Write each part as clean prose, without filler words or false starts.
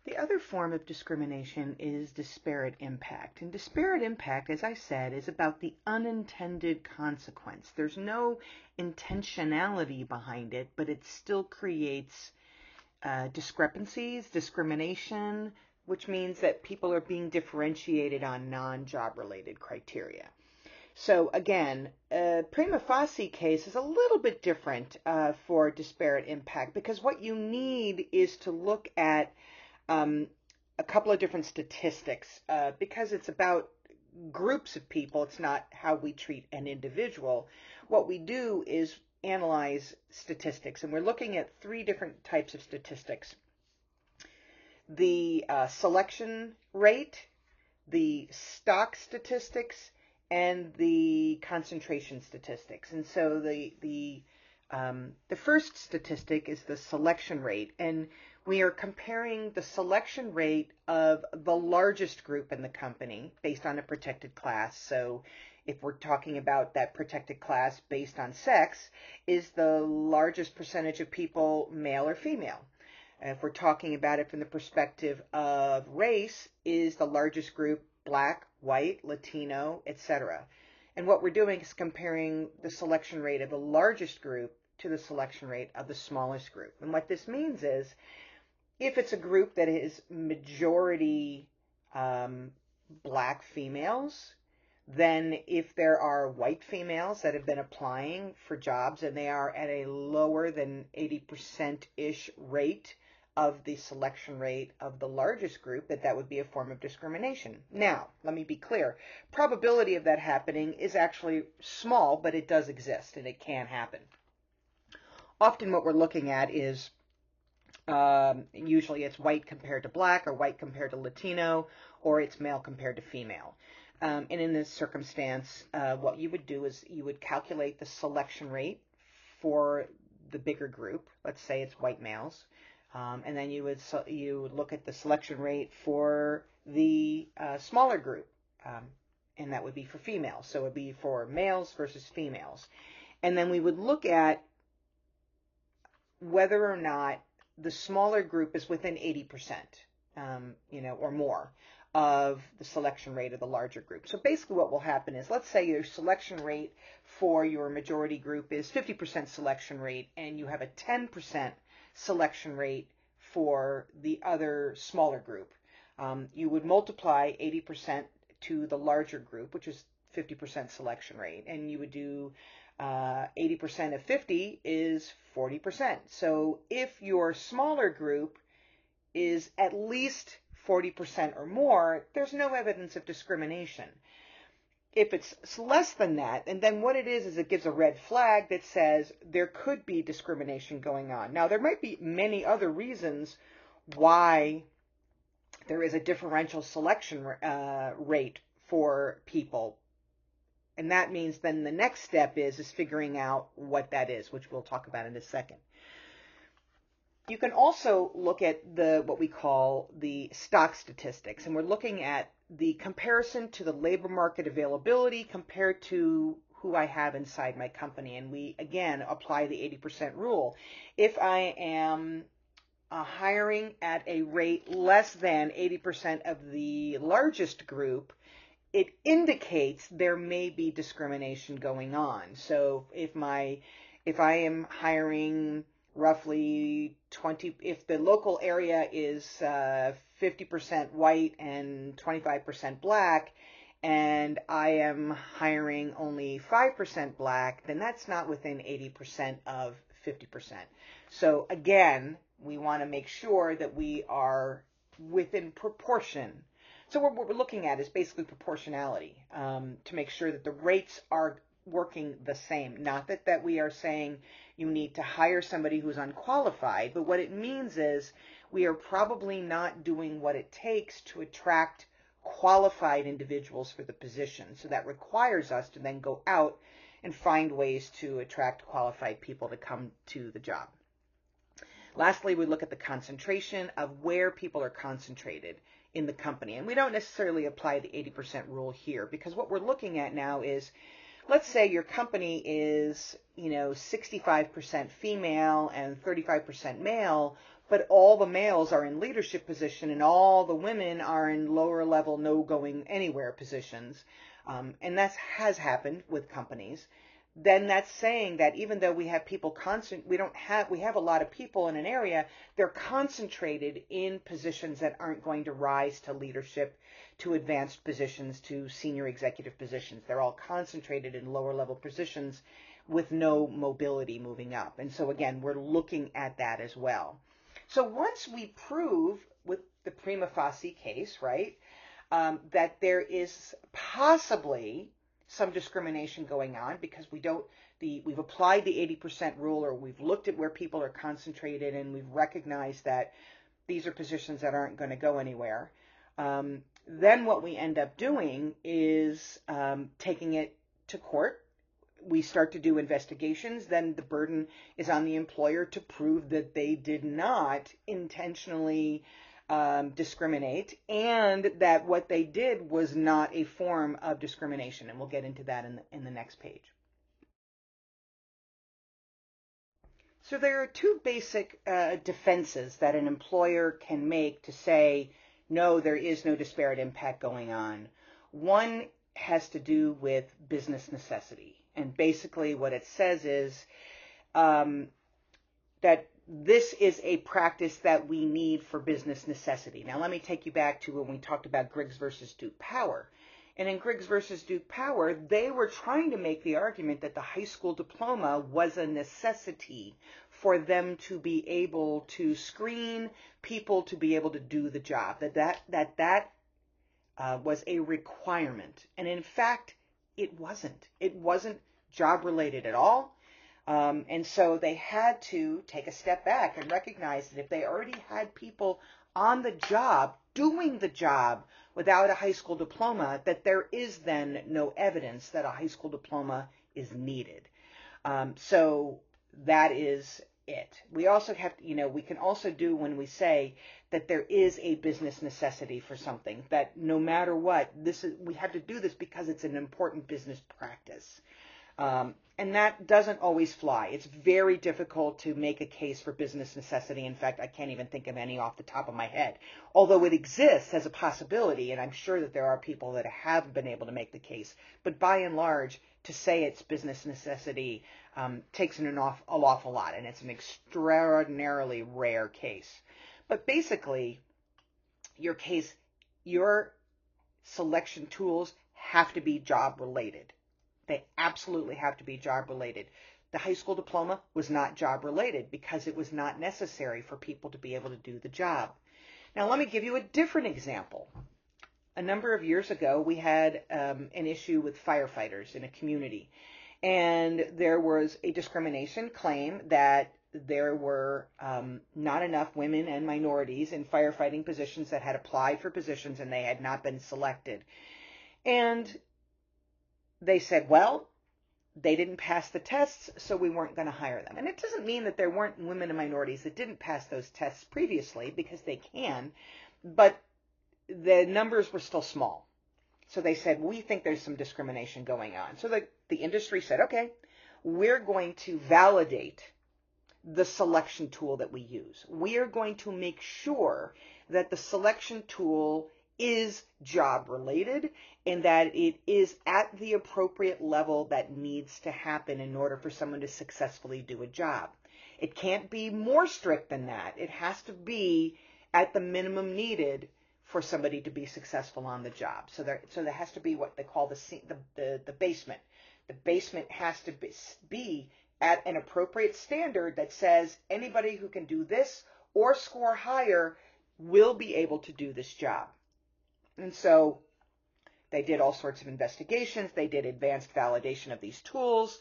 The other form of discrimination is disparate impact. And disparate impact, as I said, is about the unintended consequence. There's no intentionality behind it, but it still creates discrepancies, discrimination, which means that people are being differentiated on non-job related criteria. So again, a prima facie case is a little bit different for disparate impact because what you need is to look at um, a couple of different statistics because it's about groups of people. It's not how we treat an individual. What we do is analyze statistics, and we're looking at three different types of statistics: the selection rate, the stock statistics, and the concentration statistics. And so the first statistic is the selection rate, and we are comparing the selection rate of the largest group in the company based on a protected class. So if we're talking about that protected class based on sex, is the largest percentage of people male or female? If we're talking about it from the perspective of race, is the largest group black, white, Latino, etc.? And what we're doing is comparing the selection rate of the largest group to the selection rate of the smallest group. And what this means is if it's a group that is majority black females, then if there are white females that have been applying for jobs and they are at a lower than 80%-ish rate of the selection rate of the largest group, that would be a form of discrimination. Now, let me be clear. Probability of that happening is actually small, but it does exist and it can happen. Often what we're looking at is usually it's white compared to black or white compared to Latino, or it's male compared to female. And in this circumstance, what you would do is you would calculate the selection rate for the bigger group. Let's say it's white males. And then you would look at the selection rate for the smaller group, and that would be for females. So it would be for males versus females. And then we would look at whether or not the smaller group is within 80%, or more of the selection rate of the larger group. So basically what will happen is, let's say your selection rate for your majority group is 50% selection rate, and you have a 10% selection rate for the other smaller group. You would multiply 80% to the larger group, which is 50% selection rate, and you would do 80% of 50 is 40%. So if your smaller group is at least 40% or more, there's no evidence of discrimination. If it's less than that, and then what it is it gives a red flag that says there could be discrimination going on. Now, there might be many other reasons why there is a differential selection rate for people. And that means then the next step is figuring out what that is, which we'll talk about in a second. You can also look at what we call the stock statistics, and we're looking at the comparison to the labor market availability compared to who I have inside my company. And we, again, apply the 80% rule. If I am hiring at a rate less than 80% of the largest group, it indicates there may be discrimination going on. So if I am hiring roughly 20, if the local area is 50% white and 25% black, and I am hiring only 5% black, then that's not within 80% of 50%. So again, we want to make sure that we are within proportion. So what we're looking at is basically proportionality, to make sure that the rates are working the same. Not that we are saying you need to hire somebody who's unqualified, but what it means is we are probably not doing what it takes to attract qualified individuals for the position. So that requires us to then go out and find ways to attract qualified people to come to the job. Lastly, we look at the concentration of where people are concentrated in the company. And we don't necessarily apply the 80% rule here, because what we're looking at now is, let's say your company is, 65% female and 35% male, but all the males are in leadership position and all the women are in lower level, no going anywhere positions, and that has happened with companies, then that's saying that even though we have people we have a lot of people in an area, they're concentrated in positions that aren't going to rise to leadership, to advanced positions, to senior executive positions. They're all concentrated in lower level positions with no mobility moving up. And so again, we're looking at that as well. So once we prove with the prima facie case, right, that there is possibly some discrimination going on because we've applied the 80% rule, or we've looked at where people are concentrated and we've recognized that these are positions that aren't going to go anywhere. Then what we end up doing is taking it to court. We start to do investigations. Then the burden is on the employer to prove that they did not intentionally discriminate, and that what they did was not a form of discrimination. And we'll get into that in the next page. So there are two basic defenses that an employer can make to say, no, there is no disparate impact going on. One has to do with business necessity. And basically what it says is that this is a practice that we need for business necessity. Now, let me take you back to when we talked about Griggs versus Duke Power. And in Griggs versus Duke Power, they were trying to make the argument that the high school diploma was a necessity for them to be able to screen people to be able to do the job, that was a requirement. And in fact, it wasn't. It wasn't job related at all. And so they had to take a step back and recognize that if they already had people on the job doing the job without a high school diploma, that there is then no evidence that a high school diploma is needed. So that is it. We also have to, we can also do when we say that there is a business necessity for something, that no matter what, we have to do this because it's an important business practice. And that doesn't always fly. It's very difficult to make a case for business necessity. In fact, I can't even think of any off the top of my head, although it exists as a possibility, and I'm sure that there are people that have been able to make the case. But by and large, to say it's business necessity takes an awful lot, and it's an extraordinarily rare case. But basically, your selection tools have to be job related. They absolutely have to be job related. The high school diploma was not job related because it was not necessary for people to be able to do the job. Now let me give you a different example. A number of years ago, we had an issue with firefighters in a community, and there was a discrimination claim that there were not enough women and minorities in firefighting positions that had applied for positions and they had not been selected. And they said, well, they didn't pass the tests, so we weren't going to hire them. And it doesn't mean that there weren't women and minorities that didn't pass those tests previously, because they can, but the numbers were still small. So they said, we think there's some discrimination going on. So the industry said, okay, we're going to validate the selection tool that we use. We are going to make sure that the selection tool is job related and that it is at the appropriate level that needs to happen in order for someone to successfully do a job. It can't be more strict than that. It has to be at the minimum needed for somebody to be successful on the job. So there has to be what they call the basement. The basement has to be at an appropriate standard that says anybody who can do this or score higher will be able to do this job. And so they did all sorts of investigations. They did advanced validation of these tools.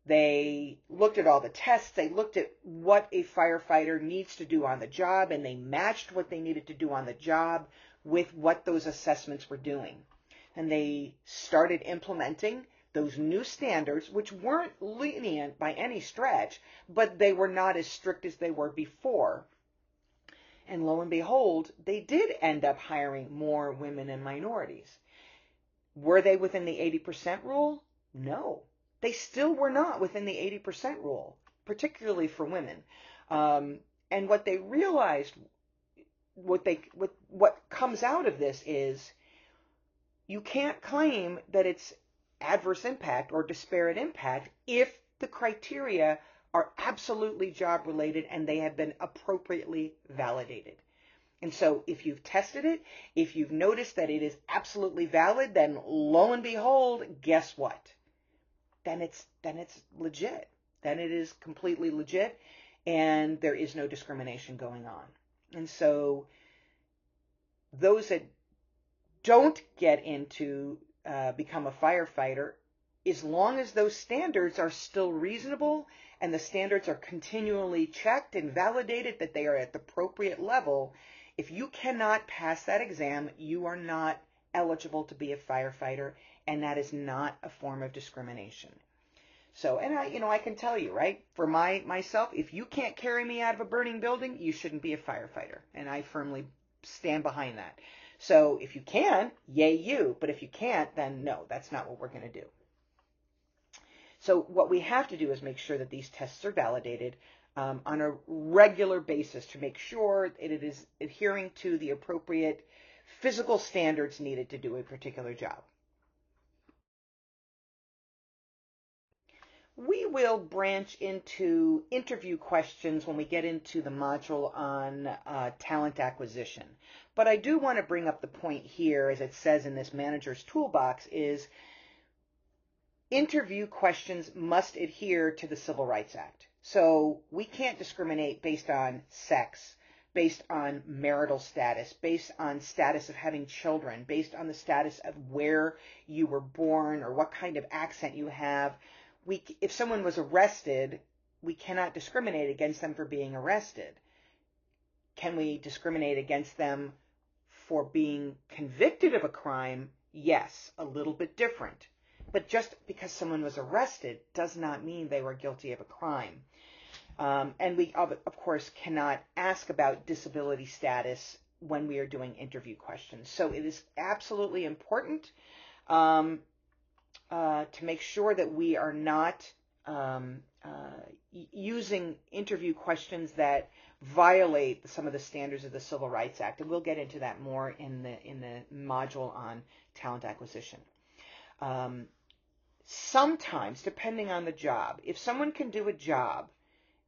They looked at all the tests. They looked at what a firefighter needs to do on the job, and they matched what they needed to do on the job with what those assessments were doing. And they started implementing those new standards, which weren't lenient by any stretch, but they were not as strict as they were before. And lo and behold, they did end up hiring more women and minorities. Were they within the 80% rule? No. They still were not within the 80% rule, particularly for women. And what they realized, what comes out of this is you can't claim that it's adverse impact or disparate impact if the criteria are absolutely job related and they have been appropriately validated. And so if you've tested it, if you've noticed that it is absolutely valid, then lo and behold, guess what? Then it's legit. Then it is completely legit and there is no discrimination going on. And so those that don't get into become a firefighter, as long as those standards are still reasonable and the standards are continually checked and validated that they are at the appropriate level, if you cannot pass that exam, you are not eligible to be a firefighter, and that is not a form of discrimination. So, and I can tell you, right, for myself, if you can't carry me out of a burning building, you shouldn't be a firefighter, and I firmly stand behind that. So if you can, yay you, but if you can't, then no, that's not what we're going to do. So what we have to do is make sure that these tests are validated on a regular basis to make sure that it is adhering to the appropriate physical standards needed to do a particular job. We will branch into interview questions when we get into the module on talent acquisition. But I do want to bring up the point here, as it says in this manager's toolbox, is interview questions must adhere to the Civil Rights Act. So we can't discriminate based on sex, based on marital status, based on status of having children, based on the status of where you were born or what kind of accent you have. If someone was arrested, we cannot discriminate against them for being arrested. Can we discriminate against them for being convicted of a crime? Yes, a little bit different. But just because someone was arrested does not mean they were guilty of a crime. And we, of course, cannot ask about disability status when we are doing interview questions. So it is absolutely important to make sure that we are not using interview questions that violate some of the standards of the Civil Rights Act, and we'll get into that more in the module on talent acquisition. Sometimes, depending on the job, if someone can do a job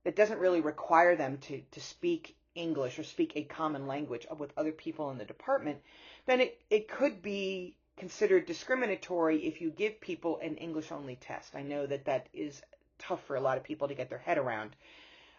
that doesn't really require them to speak English or speak a common language with other people in the department, then it could be considered discriminatory if you give people an English-only test. I know that is tough for a lot of people to get their head around.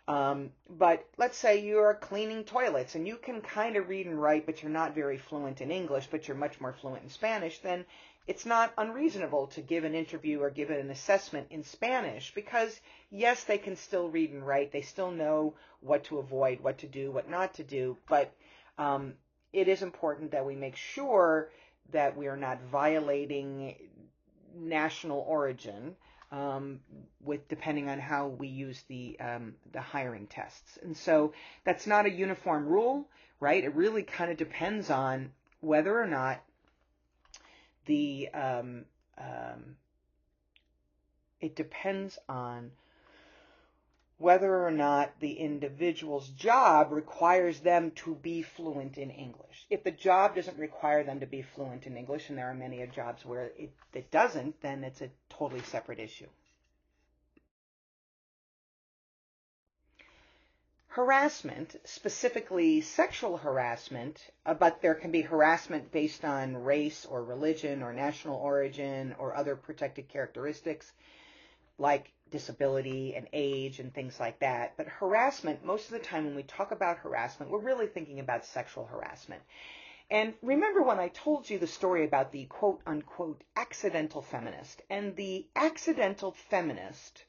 But let's say you're cleaning toilets and you can kind of read and write, but you're not very fluent in English, but you're much more fluent in Spanish, then it's not unreasonable to give an interview or give an assessment in Spanish because, yes, they can still read and write. They still know what to avoid, what to do, what not to do. But it is important that we make sure that we are not violating national origin depending on how we use the hiring tests. And so that's not a uniform rule, right? It really kind of depends on whether or not the individual's job requires them to be fluent in English. If the job doesn't require them to be fluent in English, and there are many jobs where it doesn't, then it's a totally separate issue. Harassment, specifically sexual harassment, but there can be harassment based on race or religion or national origin or other protected characteristics like disability and age and things like that. But harassment, most of the time when we talk about harassment, we're really thinking about sexual harassment. And remember when I told you the story about the quote-unquote accidental feminist, and the accidental feminist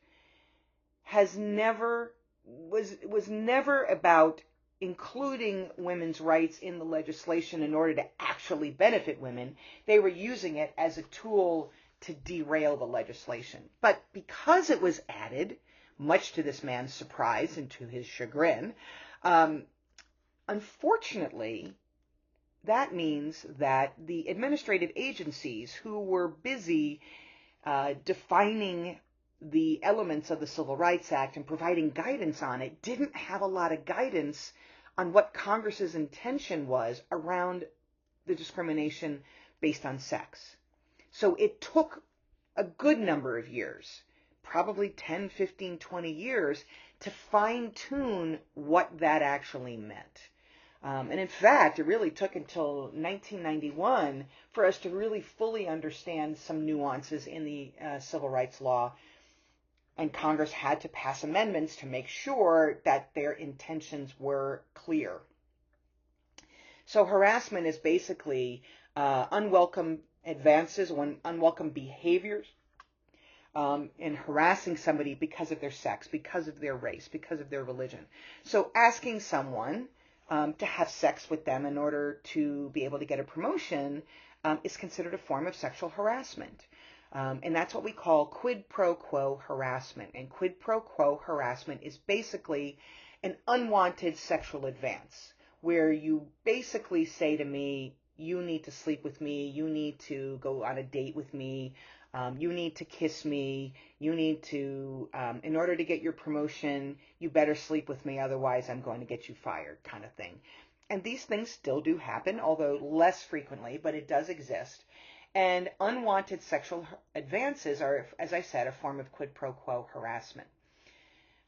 was never about including women's rights in the legislation in order to actually benefit women. They were using it as a tool to derail the legislation. But because it was added, much to this man's surprise and to his chagrin, unfortunately, that means that the administrative agencies who were busy defining the elements of the Civil Rights Act and providing guidance on it didn't have a lot of guidance on what Congress's intention was around the discrimination based on sex. So it took a good number of years, probably 10, 15, 20 years, to fine tune what that actually meant. And in fact, it really took until 1991 for us to really fully understand some nuances in the civil rights law. And Congress had to pass amendments to make sure that their intentions were clear. So harassment is basically unwelcome advances, unwelcome behaviors, in harassing somebody because of their sex, because of their race, because of their religion. So asking someone to have sex with them in order to be able to get a promotion is considered a form of sexual harassment. And that's what we call quid pro quo harassment. And quid pro quo harassment is basically an unwanted sexual advance, where you basically say to me, you need to sleep with me, you need to go on a date with me, you need to kiss me, you need to, in order to get your promotion, you better sleep with me, otherwise I'm going to get you fired, kind of thing. And these things still do happen, although less frequently, but it does exist. And unwanted sexual advances are, as I said, a form of quid pro quo harassment.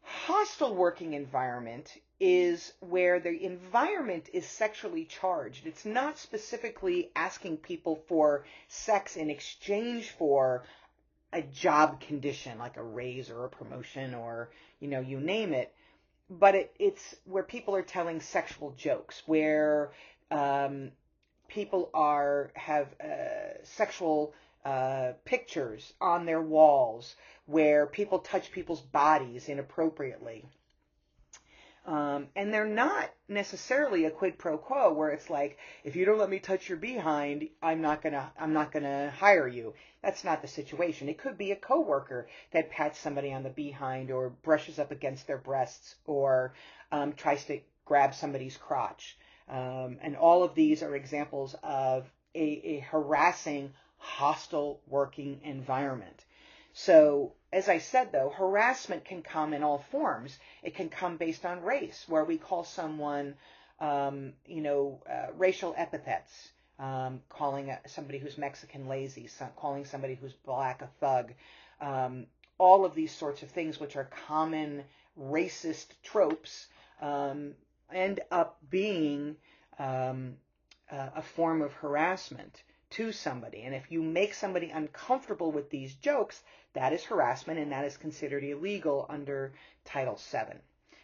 Hostile working environment is where the environment is sexually charged. It's not specifically asking people for sex in exchange for a job condition like a raise or a promotion or, you name it. But it's where people are telling sexual jokes, where people have sexual pictures on their walls, where people touch people's bodies inappropriately. And they're not necessarily a quid pro quo where it's like, if you don't let me touch your behind, I'm not gonna hire you. That's not the situation. It could be a coworker that pats somebody on the behind or brushes up against their breasts or tries to grab somebody's crotch. And all of these are examples of a harassing, hostile working environment. So, as I said, though, harassment can come in all forms. It can come based on race, where we call someone, racial epithets, calling somebody who's Mexican lazy, calling somebody who's black a thug. All of these sorts of things, which are common racist tropes, end up being a form of harassment to somebody. And if you make somebody uncomfortable with these jokes, that is harassment, and that is considered illegal under Title VII.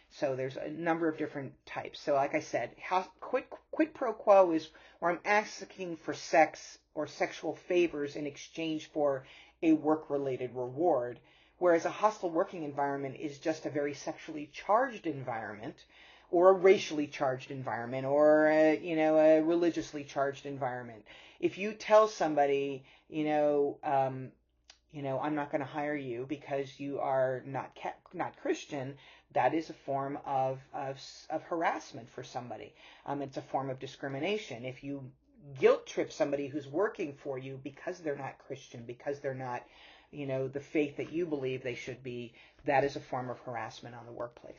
So there's a number of different types. So like I said, quid pro quo is where I'm asking for sex or sexual favors in exchange for a work-related reward, whereas a hostile working environment is just a very sexually charged environment, or a racially charged environment, or a religiously charged environment. If you tell somebody, I'm not going to hire you because you are not Christian, that is a form of harassment for somebody. It's a form of discrimination. If you guilt trip somebody who's working for you because they're not Christian, because they're not, the faith that you believe they should be, that is a form of harassment on the workplace.